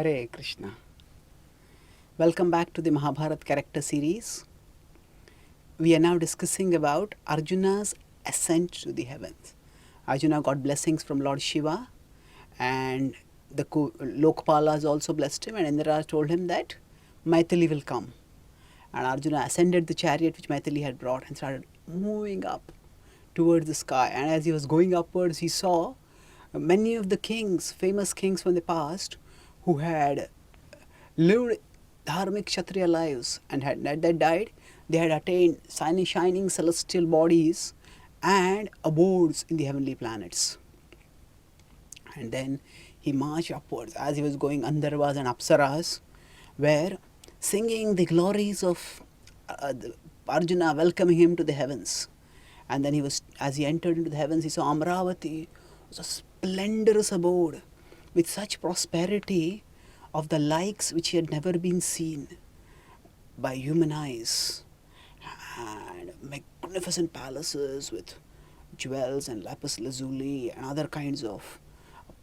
Hare Krishna. Welcome back to the Mahabharat character series. We are now discussing about Arjuna's ascent to the heavens. Arjuna got blessings from Lord Shiva, and the Lokpalas also blessed him, and Indra told him that Maithili will come. And Arjuna ascended the chariot which Maithili had brought and started moving up towards the sky. And as he was going upwards, he saw many of the kings, famous kings from the past, who had lived dharmic kshatriya lives and had that died. They had attained shining celestial bodies and abodes in the heavenly planets. And then he marched upwards as he was going. Andharvas and Apsaras were singing the glories of Arjuna, welcoming him to the heavens. And then as he entered into the heavens, he saw Amravati. It was a splendorous abode with such prosperity of the likes which had never been seen by human eyes, and magnificent palaces with jewels and lapis lazuli and other kinds of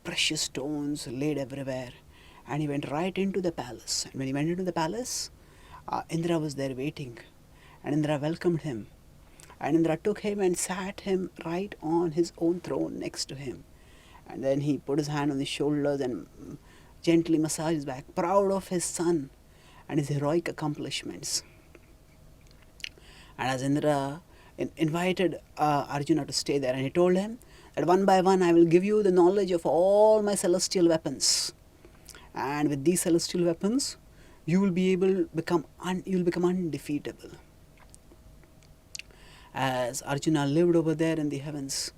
precious stones laid everywhere. And he went right into the palace. And when he went into the palace, Indra was there waiting, and Indra welcomed him. And Indra took him and sat him right on his own throne next to him. And then he put his hand on his shoulders and gently massaged his back, proud of his son and his heroic accomplishments. And as Indra invited Arjuna to stay there, and he told him that one by one I will give you the knowledge of all my celestial weapons. And with these celestial weapons, you will be able to become undefeatable. As Arjuna lived over there in the heavens,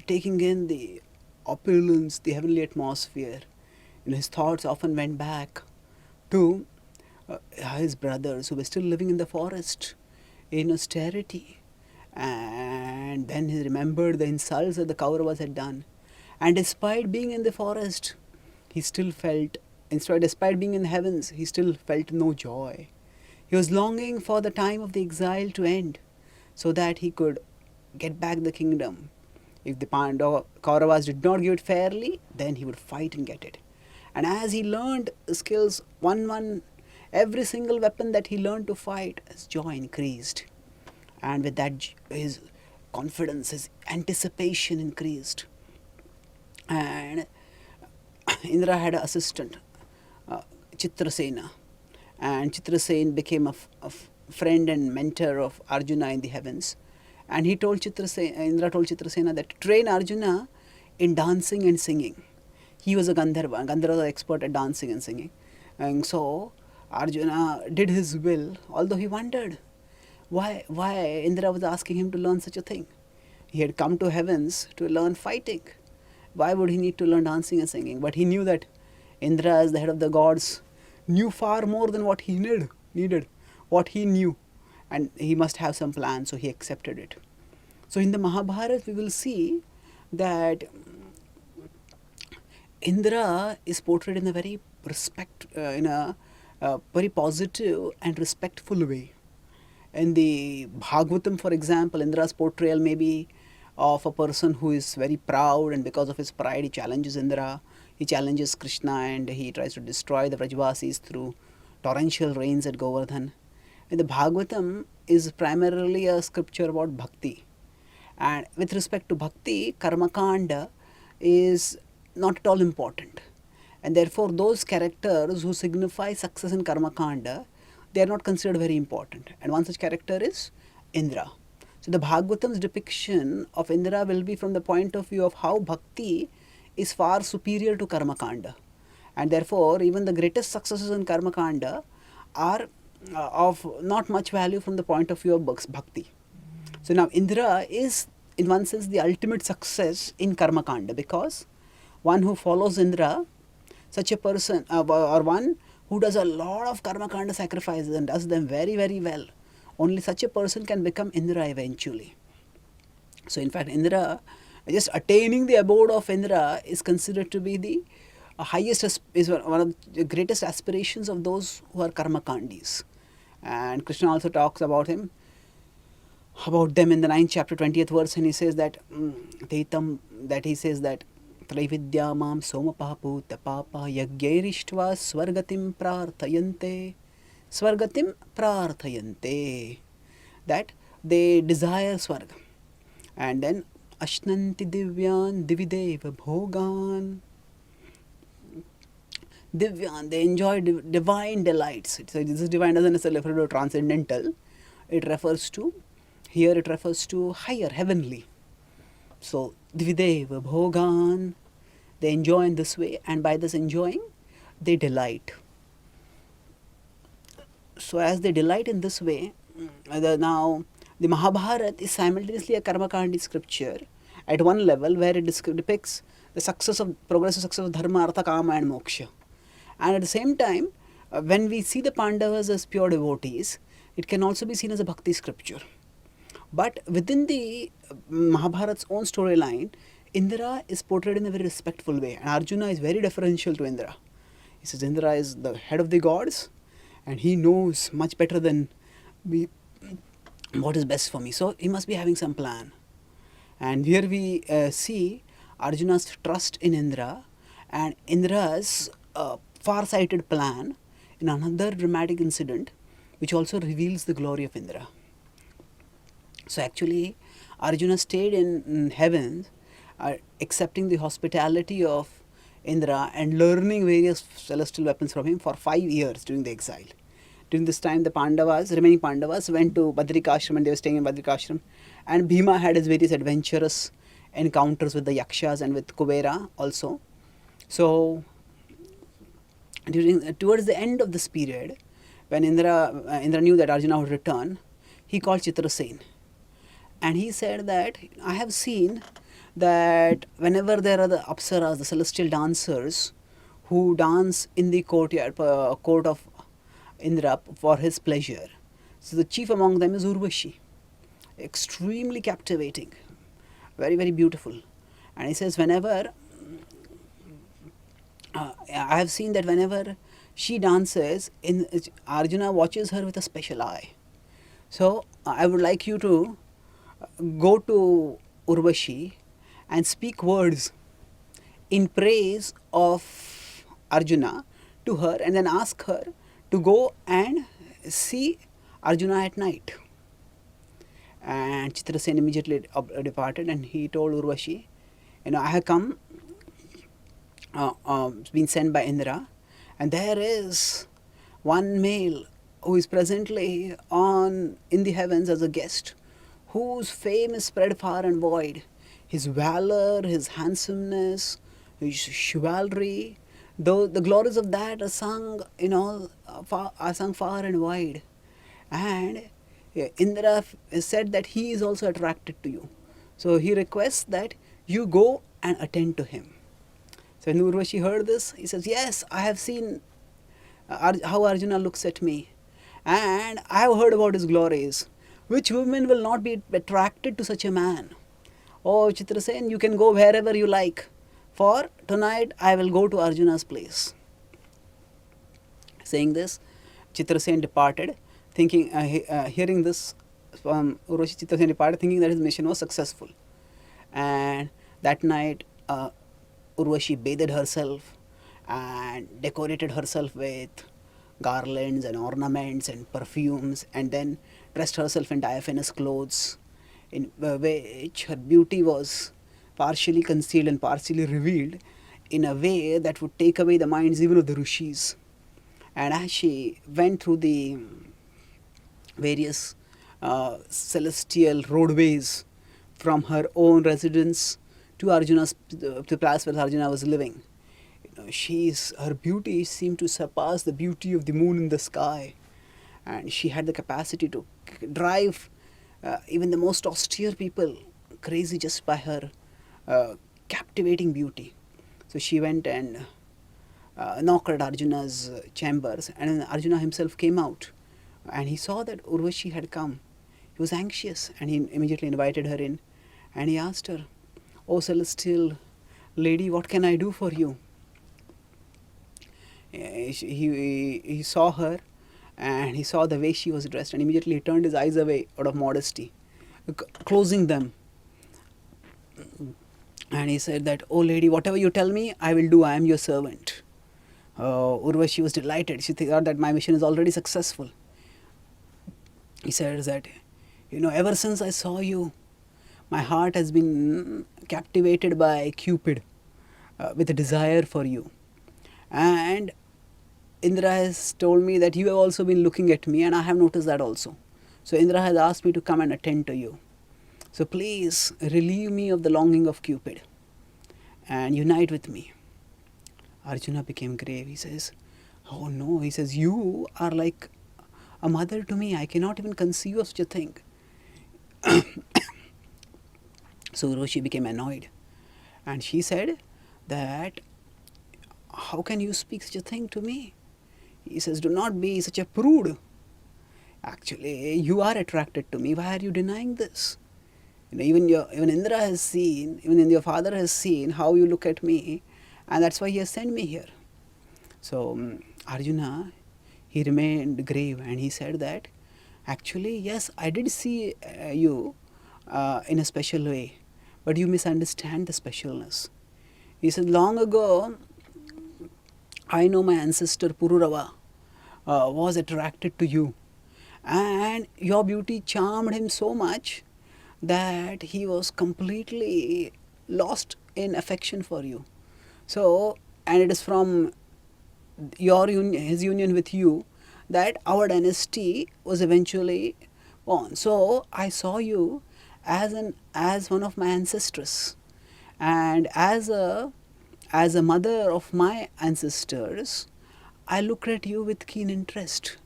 taking in the opulence, the heavenly atmosphere, his thoughts often went back to his brothers who were still living in the forest in austerity. And then he remembered the insults that the Kauravas had done. And despite being in the forest, he still felt, despite being in the heavens, he still felt no joy. He was longing for the time of the exile to end so that he could get back the kingdom. If the Kauravas did not give it fairly, then he would fight and get it. And as he learned skills, every single weapon that he learned to fight, his joy increased. And with that, his confidence, his anticipation increased. And Indra had an assistant, Chitrasena. And Chitrasen became a friend and mentor of Arjuna in the heavens. And Indra told Chitrasena that to train Arjuna in dancing and singing. He was a Gandharva. Gandharva was an expert at dancing and singing. And so Arjuna did his will, although he wondered why Indra was asking him to learn such a thing. He had come to heavens to learn fighting. Why would he need to learn dancing and singing? But he knew that Indra, as the head of the gods, knew far more than what he needed, what he knew. And he must have some plan, so he accepted it. So in the Mahabharata, we will see that Indra is portrayed in a very very positive and respectful way. In the Bhagavatam, for example, Indra's portrayal may be of a person who is very proud, and because of his pride, he challenges Indra. He challenges Krishna, and he tries to destroy the Vrajavasis through torrential rains at Govardhan. And the Bhagavatam is primarily a scripture about bhakti. And with respect to bhakti, Karmakanda is not at all important. And therefore, those characters who signify success in Karmakanda, they are not considered very important. And one such character is Indra. So the Bhagavatam's depiction of Indra will be from the point of view of how bhakti is far superior to Karmakanda. And therefore, even the greatest successes in Karmakanda are of not much value from the point of view of bhakti. So now Indra is, in one sense, the ultimate success in Karmakanda, because one who follows Indra, such a person, or one who does a lot of Karmakanda sacrifices and does them very, very well, only such a person can become Indra eventually. So in fact, Indra, just attaining the abode of Indra is considered to be the highest, is one of the greatest aspirations of those who are Karmakandis. And Krishna also talks about them in the 9th chapter, 20th verse, and he says that त्रैविद्यामां सोमपापूतपापा यज्ञैरिष्ट्वा swargatim prarthayante. Swargatim prarthayante. That they desire Swarga. And then Ashnanti Divyan Divideva Bhogan. Divyan, they enjoy divine delights. So this divine doesn't necessarily refer to transcendental. It refers to, here it refers to higher, heavenly. So Divideva Bhogan, they enjoy in this way, and by this enjoying, they delight. So as they delight in this way, now the Mahabharata is simultaneously a Karmakandi scripture at one level where it depicts the progressive success of Dharma, Artha, Kama and Moksha. And at the same time, when we see the Pandavas as pure devotees, it can also be seen as a bhakti scripture. But within the Mahabharata's own storyline, Indra is portrayed in a very respectful way, and Arjuna is very deferential to Indra. He says Indra is the head of the gods, and he knows much better than me what is best for me. So he must be having some plan. And here we see Arjuna's trust in Indra and Indra's far-sighted plan in another dramatic incident, which also reveals the glory of Indra. So actually, Arjuna stayed in heaven, accepting the hospitality of Indra and learning various celestial weapons from him for 5 years during the exile. During this time, the remaining Pandavas, went to Badrikashram, and they were staying in Badrikashram. And Bhima had his various adventurous encounters with the Yakshas and with Kubera also. So, towards the end of this period, when Indra knew that Arjuna would return, he called Chitrasen. And he said that, I have seen that whenever there are the Apsaras, the celestial dancers, who dance in the court of Indra for his pleasure. So the chief among them is Urvashi. Extremely captivating. Very, very beautiful. And he says, I have seen that whenever she dances, Arjuna watches her with a special eye. So I would like you to go to Urvashi and speak words in praise of Arjuna to her, and then ask her to go and see Arjuna at night. And Chitrasen immediately departed, and he told Urvashi, I have come, been sent by Indra, and there is one male who is presently in the heavens as a guest, whose fame is spread far and wide. His valor, his handsomeness, his chivalry, though the glories of that are sung, are sung far and wide. And Indra said that he is also attracted to you. So he requests that you go and attend to him. So when Urvashi heard this, he says, yes, I have seen how Arjuna looks at me, and I have heard about his glories. Which woman will not be attracted to such a man? Oh, Chitrasen, you can go wherever you like, for tonight I will go to Arjuna's place. Saying this, Chitrasen departed, hearing this from Urvashi. Chitrasen departed thinking that his mission was successful. And that night, Urvashi bathed herself and decorated herself with garlands and ornaments and perfumes, and then dressed herself in diaphanous clothes, in which her beauty was partially concealed and partially revealed in a way that would take away the minds even of the rishis. And as she went through the various celestial roadways from her own residence to the place where Arjuna was living, her beauty seemed to surpass the beauty of the moon in the sky, and she had the capacity to drive even the most austere people crazy just by her captivating beauty. So she went and knocked at Arjuna's chambers, and Arjuna himself came out, and he saw that Urvashi had come. He was anxious, and he immediately invited her in, and he asked her, "Oh celestial lady, what can I do for you?" He saw her, and he saw the way she was dressed, and immediately he turned his eyes away out of modesty, closing them. And he said that, "Oh lady, whatever you tell me, I will do. I am your servant." Urvashi was delighted. She thought that my mission is already successful. He said that, ever since I saw you, my heart has been captivated by Cupid with a desire for you. And Indra has told me that you have also been looking at me, and I have noticed that also. So Indra has asked me to come and attend to you. So please relieve me of the longing of Cupid and unite with me. Arjuna became grave. He says, "Oh no," he says, "you are like a mother to me. I cannot even conceive of such a thing." So Urvashi became annoyed. And she said that, "How can you speak such a thing to me?" He says, "Do not be such a prude. Actually, you are attracted to me. Why are you denying this? Even Indra has seen, even your father has seen how you look at me, and that's why he has sent me here." So Arjuna, he remained grave and he said that, "Actually, yes, I did see you in a special way, but you misunderstand the specialness." He said, "Long ago, I know my ancestor Pururava was attracted to you, and your beauty charmed him so much that he was completely lost in affection for you. So, and it is from his union with you that our dynasty was eventually born. So I saw you as one of my ancestors, and as a mother of my ancestors, I looked at you with keen interest.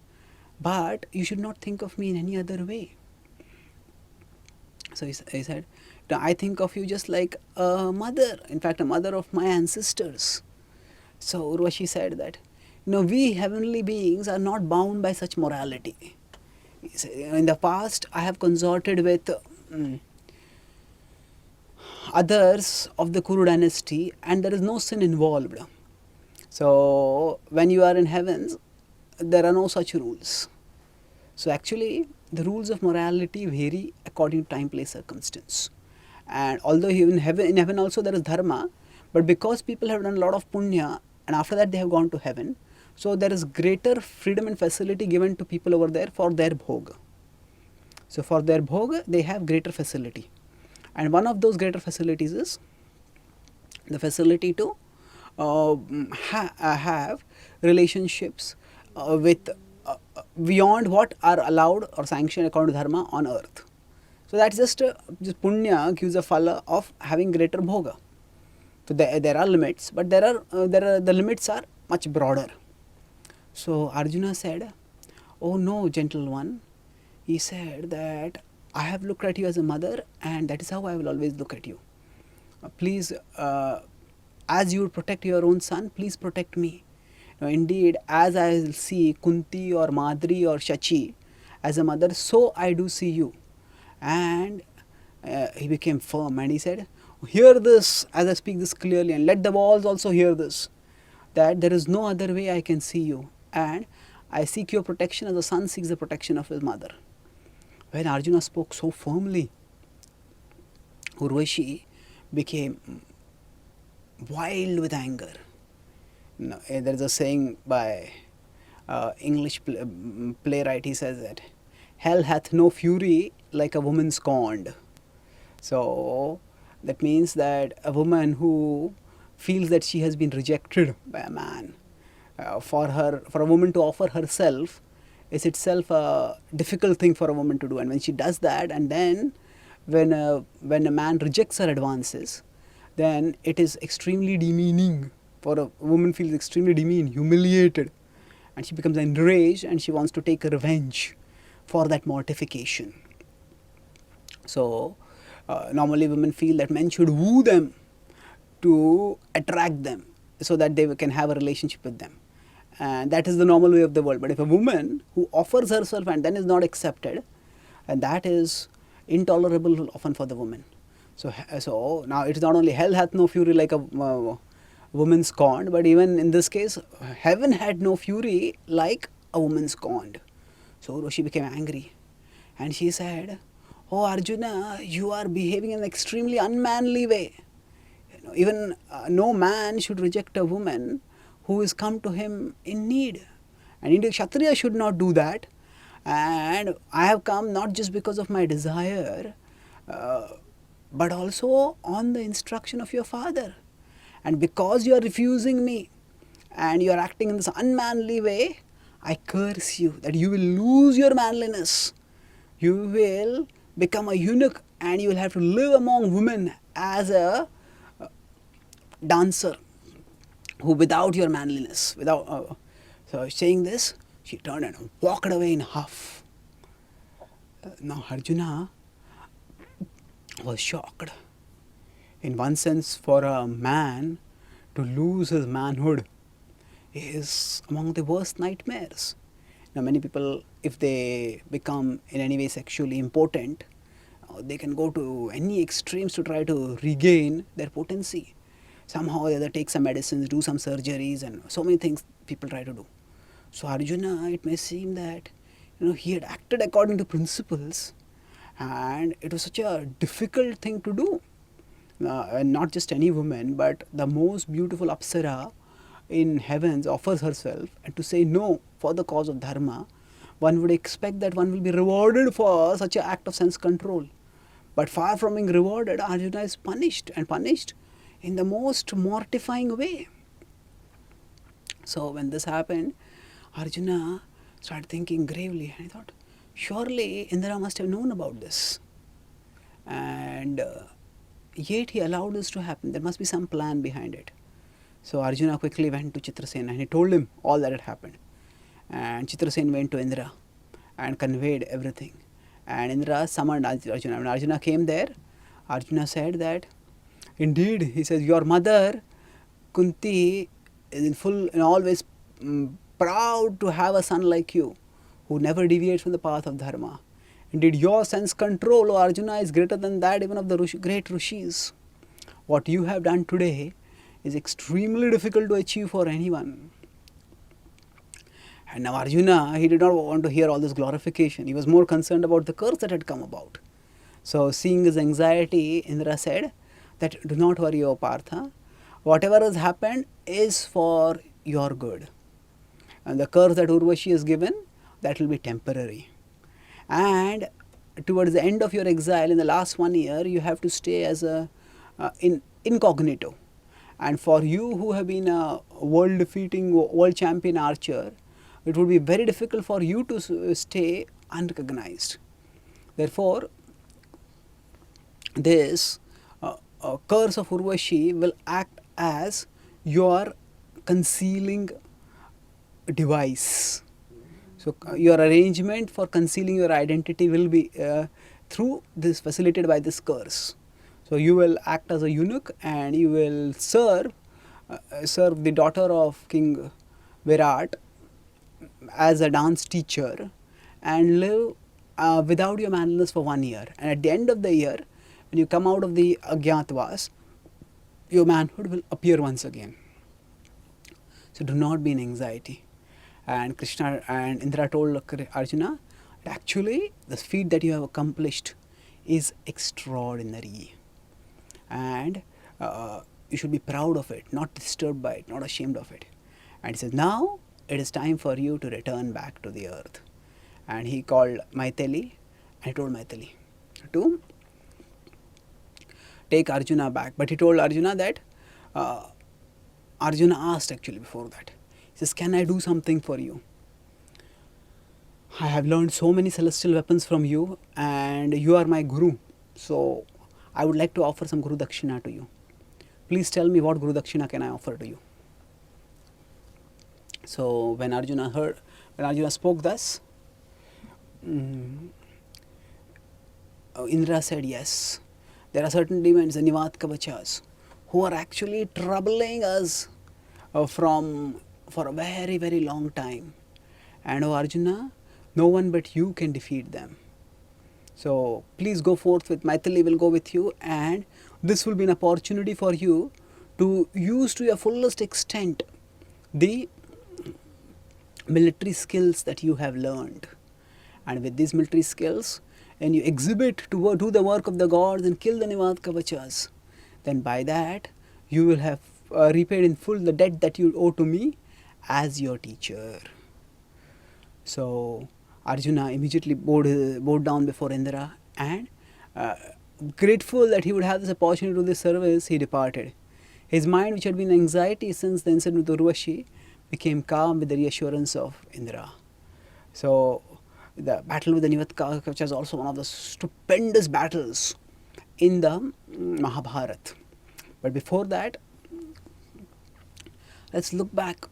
But you should not think of me in any other way." So he said, "I think of you just like a mother, in fact, a mother of my ancestors." So Urvashi said that, "We heavenly beings are not bound by such morality. He said, in the past, I have consorted with others of the Kuru dynasty, and there is no sin involved. So when you are in heavens, there are no such rules." So actually, the rules of morality vary according to time, place, circumstance. And although in heaven also there is dharma, but because people have done a lot of punya and after that they have gone to heaven, so there is greater freedom and facility given to people over there for their bhog. So for their bhog, they have greater facility. And one of those greater facilities is the facility to have relationships with beyond what are allowed or sanctioned according to dharma on earth. So that's just punya gives a phala of having greater bhoga. So there are limits, but the limits are much broader. So Arjuna said, "Oh no, gentle one," he said that, "I have looked at you as a mother, and that is how I will always look at you. Please, as you protect your own son, please protect me. Indeed, as I see Kunti or Madri or Shachi as a mother, so I do see you." And he became firm and he said, "Hear this as I speak this clearly, and let the walls also hear this, that there is no other way I can see you, and I seek your protection as a son seeks the protection of his mother." When Arjuna spoke so firmly, Urvashi became wild with anger. There is a saying by English playwright. He says that, "Hell hath no fury like a woman scorned." So that means that a woman who feels that she has been rejected by a man, for a woman to offer herself is itself a difficult thing for a woman to do. And when she does that, and then when a man rejects her advances, then it is extremely demeaning. For a woman feels extremely demeaned, humiliated, and she becomes enraged and she wants to take revenge for that mortification. So normally women feel that men should woo them to attract them so that they can have a relationship with them, and that is the normal way of the world. But if a woman who offers herself and then is not accepted, and that is intolerable often for the woman. So now it is not only hell hath no fury like a woman scorned, but even in this case, heaven had no fury like a woman scorned. So Urvashi became angry and she said, "Oh Arjuna, you are behaving in an extremely unmanly way. Even no man should reject a woman who is come to him in need. And Indian Kshatriya should not do that. And I have come not just because of my desire, uh, but also on the instruction of your father. And because you are refusing me and you are acting in this unmanly way, I curse you that you will lose your manliness. You will become a eunuch and you will have to live among women as a dancer who without your manliness, without. So saying this, she turned and walked away in a huff. Now Arjuna was shocked. In one sense, for a man to lose his manhood is among the worst nightmares. Now, many people, if they become in any way sexually impotent, they can go to any extremes to try to regain their potency. Somehow, they either take some medicines, do some surgeries, and so many things people try to do. So, Arjuna, it may seem that he had acted according to principles, and it was such a difficult thing to do. And not just any woman, but the most beautiful Apsara in heavens offers herself, and to say no for the cause of dharma, one would expect that one will be rewarded for such an act of sense control. But far from being rewarded, Arjuna is punished, and punished in the most mortifying way. So when this happened, Arjuna started thinking gravely, and he thought, surely Indra must have known about this. And yet he allowed this to happen. There must be some plan behind it. So Arjuna quickly went to Chitrasen and he told him all that had happened. And Chitrasen went to Indra and conveyed everything. And Indra summoned Arjuna. When Arjuna came there, Arjuna said that, indeed, he says, your mother, Kunti, is in full and always proud to have a son like you, who never deviates from the path of dharma. Indeed, your sense control, O Arjuna, is greater than that even of the great rishis. What you have done today is extremely difficult to achieve for anyone. And now Arjuna, he did not want to hear all this glorification. He was more concerned about the curse that had come about. So seeing his anxiety, Indra said that, do not worry, O Partha. Whatever has happened is for your good. And the curse that Urvashi has given, that will be temporary. And towards the end of your exile, in the last 1 year, you have to stay as a incognito. And for you who have been a world-defeating, world champion archer, it would be very difficult for you to stay unrecognized. Therefore, this curse of Urvashi will act as your concealing device. So your arrangement for concealing your identity will be through this, facilitated by this curse. So you will act as a eunuch and you will serve the daughter of King Virat as a dance teacher and live without your manliness for 1 year. And at the end of the year, when you come out of the Agyatvas, your manhood will appear once again. So do not be in anxiety. And Krishna and Indra told Arjuna, actually the feat that you have accomplished is extraordinary. And you should be proud of it, not disturbed by it, not ashamed of it. And he says, now it is time for you to return back to the earth. And he called Maithili and he told Maithili to take Arjuna back. But he told Arjuna that, Arjuna asked actually before that. He says, can I do something for you? I have learned so many celestial weapons from you and you are my guru. So I would like to offer some Guru Dakshina to you. Please tell me what Guru Dakshina can I offer to you. So when Arjuna spoke thus, Indra said, yes, there are certain demons, the Nivat Kavachas, who are actually troubling us for a very, very long time. And O Arjuna, no one but you can defeat them. So please go forth with Maithili, will go with you, and this will be an opportunity for you to use to your fullest extent the military skills that you have learned. And with these military skills, and you exhibit to do the work of the gods and kill the Nivat Kavachas, then by that you will have repaid in full the debt that you owe to me as your teacher. So Arjuna immediately bowed down before Indra, and uh, grateful that he would have this opportunity to do this service, he departed. His mind, which had been in anxiety since the incident with Urvashi, became calm with the reassurance of Indra. So the battle with the Nivatka, which is also one of the stupendous battles in the Mahabharata. But before that, let's look back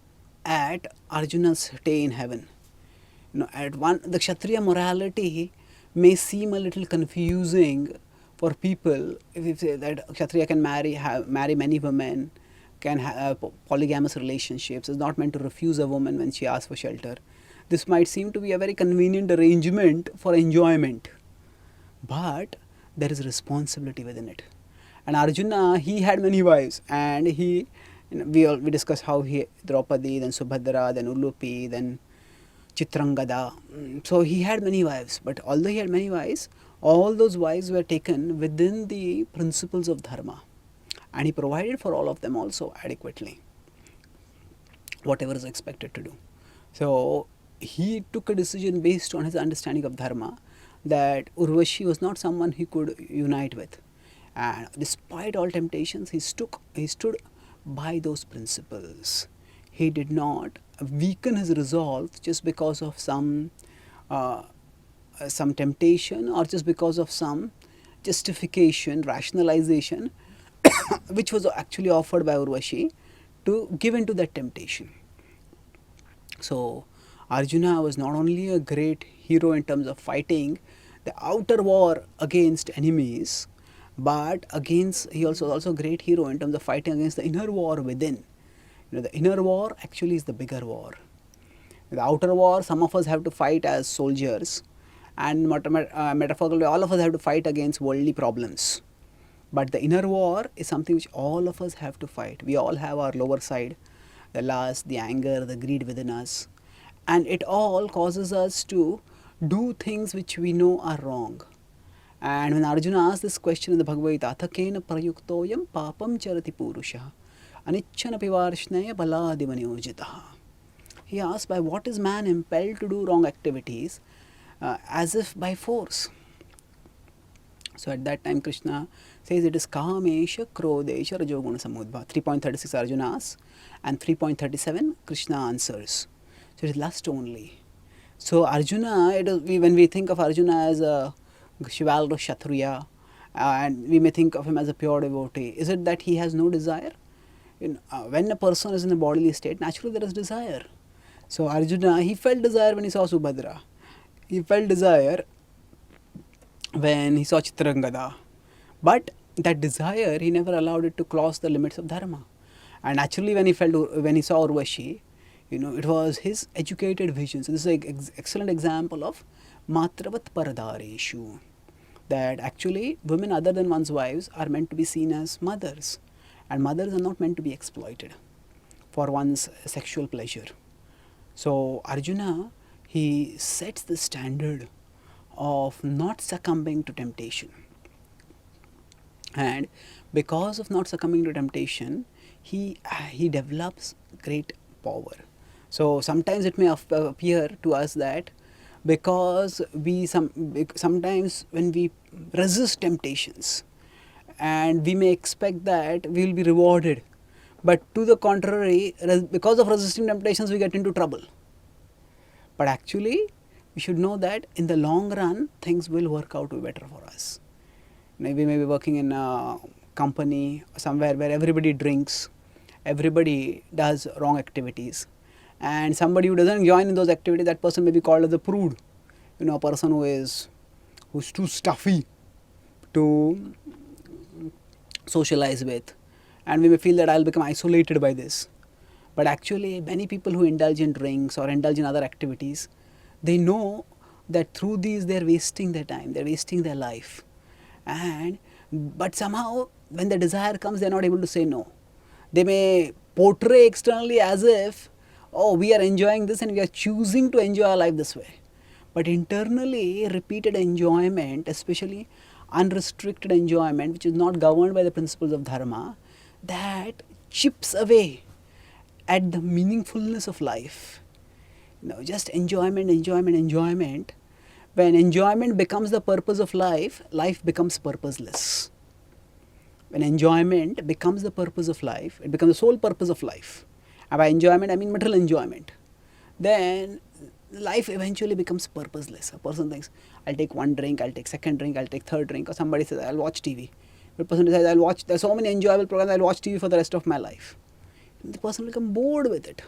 at Arjuna's stay in heaven. At one, the Kshatriya morality may seem a little confusing for people if you say that Kshatriya can marry many women, can have polygamous relationships, is not meant to refuse a woman when she asks for shelter. This might seem to be a very convenient arrangement for enjoyment, but there is responsibility within it. And Arjuna, he had many wives, and we discussed how he Draupadi, then Subhadra, then Ulupi, then Chitrangada. So he had many wives, but although he had many wives, all those wives were taken within the principles of dharma, and he provided for all of them also adequately, whatever is expected to do. So he took a decision based on his understanding of dharma that Urvashi was not someone he could unite with, and despite all temptations, he stood by those principles. He did not weaken his resolve just because of some temptation or just because of some justification, rationalization, which was actually offered by Urvashi to give in to that temptation. So Arjuna was not only a great hero in terms of fighting the outer war against enemies, but he also was also a great hero in terms of fighting against the inner war within. The inner war actually is the bigger war. The outer war, some of us have to fight as soldiers, and metaphorically, all of us have to fight against worldly problems. But the inner war is something which all of us have to fight. We all have our lower side, the lust, the anger, the greed within us, and it all causes us to do things which we know are wrong. And when Arjuna asked this question in the Bhagavad Gita, Athakena prayuktoyam papam charati purusha anichchanapi varshnaya baladivaniyojitaha. He asked, by what is man impelled to do wrong activities, as if by force? So at that time Krishna says it is kamesha, krodesha, rajoguna samudbha. 3.36 Arjuna asks, and 3.37 Krishna answers. So it is lust only. So Arjuna, when we think of Arjuna as a chivalrous Kshatriya, and we may think of him as a pure devotee, is it that he has no desire? When a person is in a bodily state, naturally there is desire. So Arjuna, he felt desire when he saw Subhadra. He felt desire when he saw Chitrangada. But that desire, he never allowed it to cross the limits of dharma. And naturally when he saw Urvashi, it was his educated vision. So this is an excellent example of matravat paradareshu. That actually women other than one's wives are meant to be seen as mothers. And mothers are not meant to be exploited for one's sexual pleasure. So Arjuna, he sets the standard of not succumbing to temptation. And because of not succumbing to temptation, he develops great power. So sometimes it may appear to us that because sometimes when we resist temptations, and we may expect that we will be rewarded, but to the contrary, because of resisting temptations we get into trouble. But actually we should know that in the long run things will work out to be better for us. We may be working in a company somewhere where everybody drinks, everybody does wrong activities, and somebody who doesn't join in those activities, that person may be called as a prude, a person who's too stuffy to socialize with, and we may feel that I'll become isolated by this. But actually many people who indulge in drinks or indulge in other activities, they know that through these they're wasting their time, they're wasting their life, but somehow when the desire comes, they're not able to say no. They may portray externally as if, oh, we are enjoying this and we are choosing to enjoy our life this way. But internally, repeated enjoyment, especially unrestricted enjoyment, which is not governed by the principles of dharma, that chips away at the meaningfulness of life. Just enjoyment, enjoyment, enjoyment. When enjoyment becomes the purpose of life, life becomes purposeless. When enjoyment becomes the purpose of life, it becomes the sole purpose of life. And by enjoyment, I mean material enjoyment. Then life eventually becomes purposeless. A person thinks, I'll take one drink, I'll take second drink, I'll take third drink, or somebody says, I'll watch TV. The person says, there's so many enjoyable programs, I'll watch TV for the rest of my life. The person will become bored with it.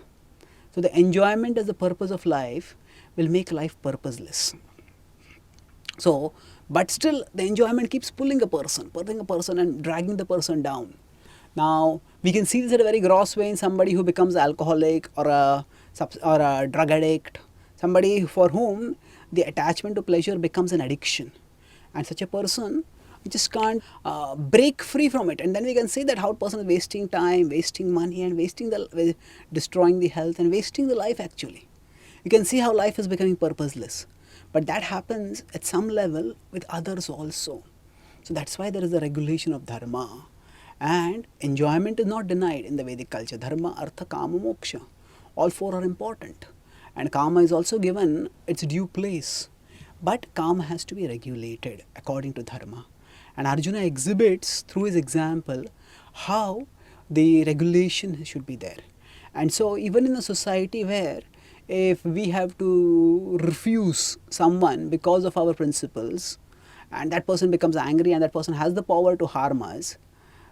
So the enjoyment as the purpose of life will make life purposeless. So, but still the enjoyment keeps pulling a person and dragging the person down. Now, we can see this at a very gross way in somebody who becomes alcoholic or a drug addict, somebody for whom the attachment to pleasure becomes an addiction. And such a person just can't break free from it. And then we can see that how a person is wasting time, wasting money, and destroying the health and wasting the life actually. You can see how life is becoming purposeless. But that happens at some level with others also. So that's why there is a regulation of dharma. And enjoyment is not denied in the Vedic culture. Dharma, artha, kama, moksha. All four are important. And kama is also given its due place. But kama has to be regulated according to dharma. And Arjuna exhibits through his example how the regulation should be there. And so even in a society where if we have to refuse someone because of our principles, and that person becomes angry and that person has the power to harm us,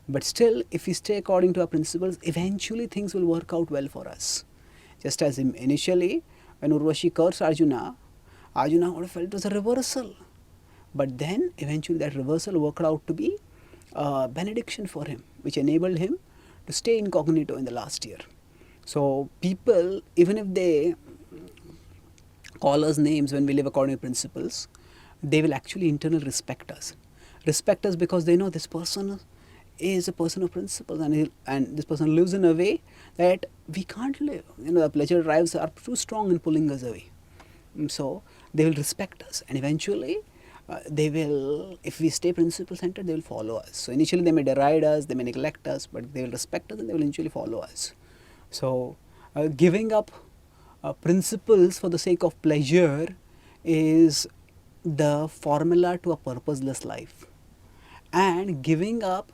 but still if we stay according to our principles, eventually things will work out well for us. Just as initially when Urvashi cursed Arjuna would have felt it was a reversal. But then eventually that reversal worked out to be a benediction for him, which enabled him to stay incognito in the last year. So people, even if they call us names when we live according to principles, they will actually internally respect us. Respect us because they know this person is a person of principles, and this person lives in a way that we can't live. The pleasure drives are too strong in pulling us away. So they will respect us, and eventually they will, if we stay principle centered, they will follow us. So initially they may deride us, they may neglect us, but they will respect us and they will eventually follow us. So giving up principles for the sake of pleasure is the formula to a purposeless life. And giving up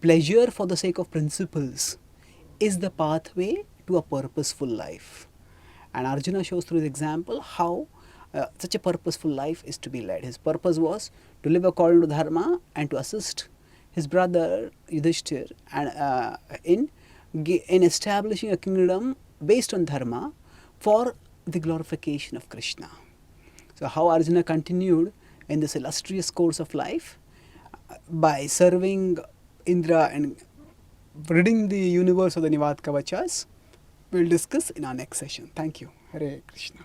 pleasure for the sake of principles is the pathway to a purposeful life. And Arjuna shows through his example how such a purposeful life is to be led. His purpose was to live according to dharma and to assist his brother Yudhishthir and in establishing a kingdom based on dharma for the glorification of Krishna. So how Arjuna continued in this illustrious course of life by serving Indra and ridding the universe of the Nivad Kavachas, we'll discuss in our next session. Thank you. Hare Krishna.